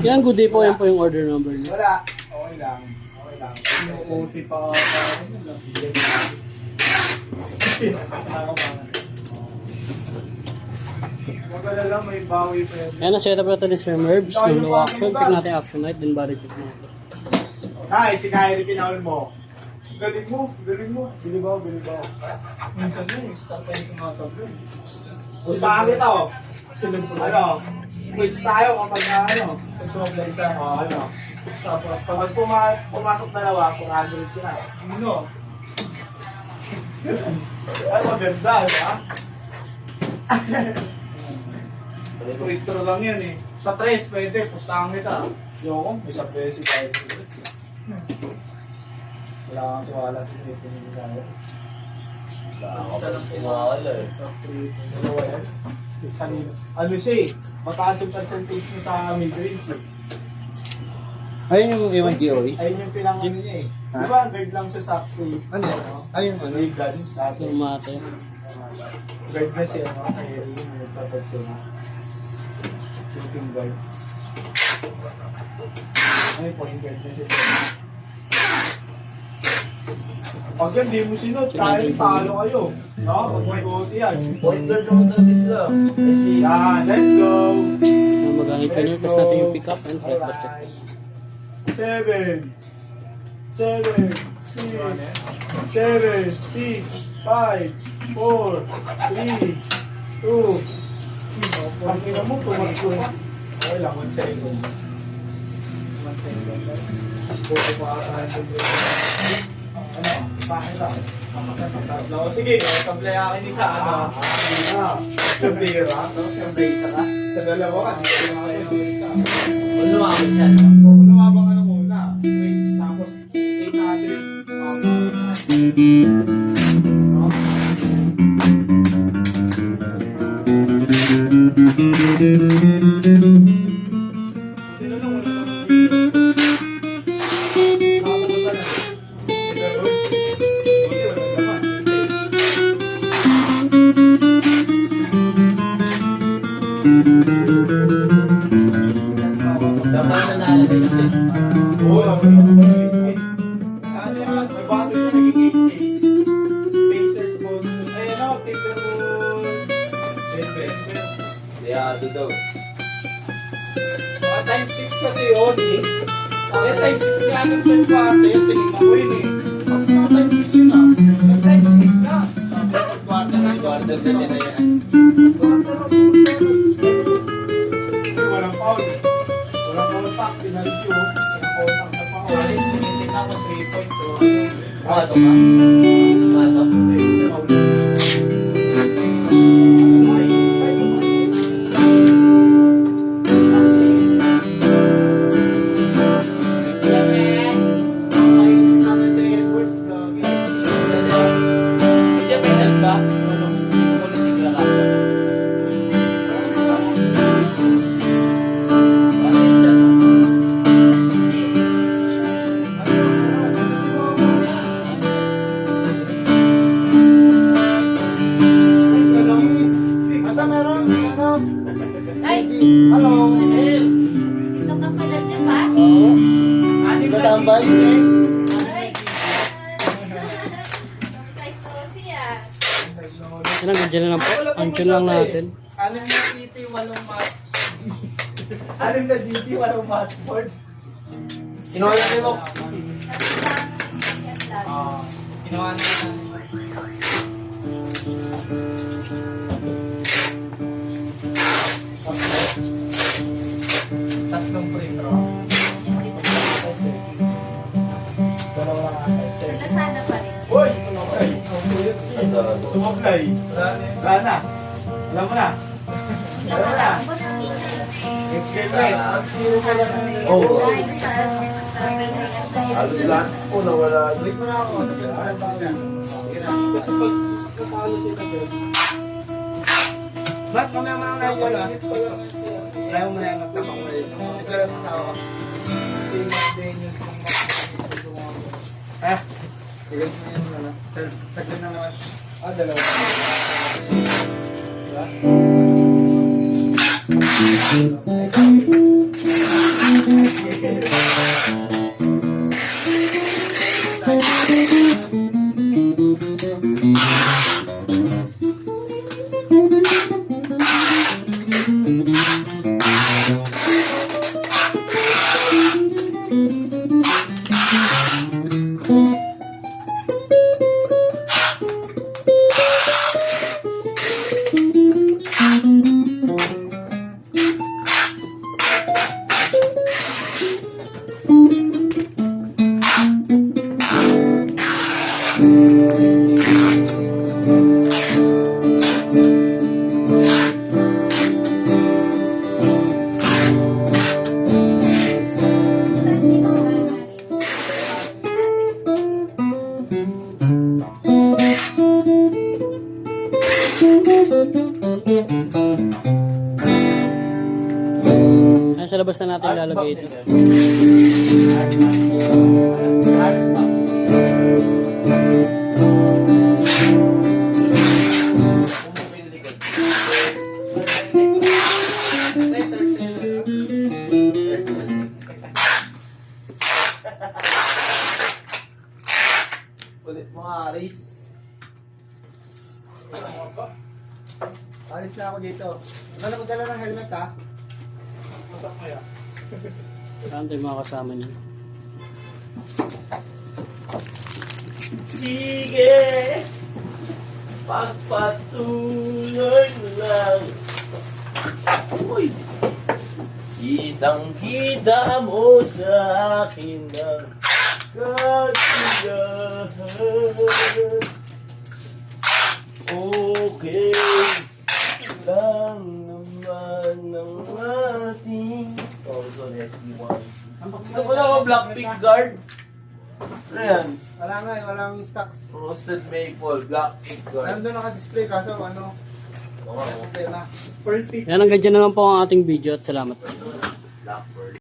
Yan, good day po. Yan po yung order number niyo. Wala. Okay lang. Okay lang. Inuuti pa ako. Magala lang, may bawi pa yun. Yan, na-set up na ito ni Sir Merbs. Nung low action, check natin action light, then body check natin. Ay, si Kyrie pinahol mo. Galing mo, galing mo. Bilibaw, bilibaw. Minsan yun, start tayo tumatagod. Usahan kita, oh. Ano? Quits tayo kapag ano. Pag-supply sa, ano. Tapos, pag pumasok dalawa, 400 sila. Ano? Ay, maganda, ha? Retro lang yan eh. Sa 3, pwede. Pustahan kita. Yoko, may sa besi tayo. Wala kang suwala sa dito ni Gaya. Wala ka sumawala eh. Ano siya eh, mataas yung percentage niya sa mid-range eh. Ayun yung ewan GOE? Ayun yung pinangan niya eh. Ha? Diba, guard lang siya sa safe. Ano? Ayun ano? Guard gun. So, mate. Guard na siya, no? Kaya yun, nagtatag siya na. Shooting guard. Ay, point guard na siya. Pag yan, di mo sinot, kahit talo kayo. No? Pag may goal yan. Point guard naman talaga sila. Yan, let's go! So, magaling pa niyo. Tapos natin yung pick up and flight bus check. 7, 7, 6, 7, 6, 5, 4, 3, 2, ang ina mo, tumakbo. Okay lang, 1 second. 1 second. Buti pa ata ano, bakit lang? Sige, sablay akin isa, ano? Yung pira, yung isa ka. Sa dalawa ka, hindi ko yung isa. Lumamit siya. Lumabang ka na muna. Wings, tapos 800. Dapat nanalo siya kasi. Oo, saan yan? May battery na naging 8K. Pacers, Boston. Ayun o, Timberwolves. Denver. Kaya daw. Mga times 6 kasi yun eh. Kaya times 6 nga ng third quarter, tinignan ko yun eh. Pag mga times 6 yun ah. Pag times 6 na. Sabi ko, third quarter na yun. Quarter sa nila yan. Walang foul. Walang contact, pinareview. Walang contact sa foul. Sinitin ako 3 points. So, Pumasok ka? Pumasok. Hindi ba yan ba? Polisigla ka. Bakit dyan? Basta meron, ano? Ay! Hello? Ito ka pala dyan ba? Oo. Anim na Tatambay. TV. Ay! Kay Tosi ah. Yan ang ganyan lang po. Ang tune lang natin. Anim na CT, 8 match. Anim na CT, 8 match board. Kinuha na si Mox. Ginawa na tatlong free throw. Dalawa na ata. Lasada pa rin. Uy! Okay. Sumablay. Wala na. Alam mo na. Wala na. Ubus ang kita. Next game na. Zero pa lang. Oo. Dahil sa Halos lahat po nawala. Break mo na ako. Kasi pag kapalo sila guys. Ba't kami ang mga wala? Wala mo na yung magtabang mo yun. Ito lang ang tao. Sige mo yun na. Saglit na naman. Dalawa. Diba? natin ilalagay ito. Kulit mo, Aris. Alis na ako dito. Ano na magdala ng helmet ha? Masak mo yan. Saan tayo mga kasama niyo? Sige, pagpatuloy mo lang. Uy, kitang-kita mo sa akin ang kasiyahan. Okay lang naman ang ating... Oh, ito na SD1. Ito pala ako Blackpink guard. Ano yan? Wala nga eh, walang stocks. Roasted maple, Blackpink guard. Nandun naka-display kaso ano, Oo, problema. Perfect. Yan, hanggang dyan na lang po ang ating video at salamat. Blackbird.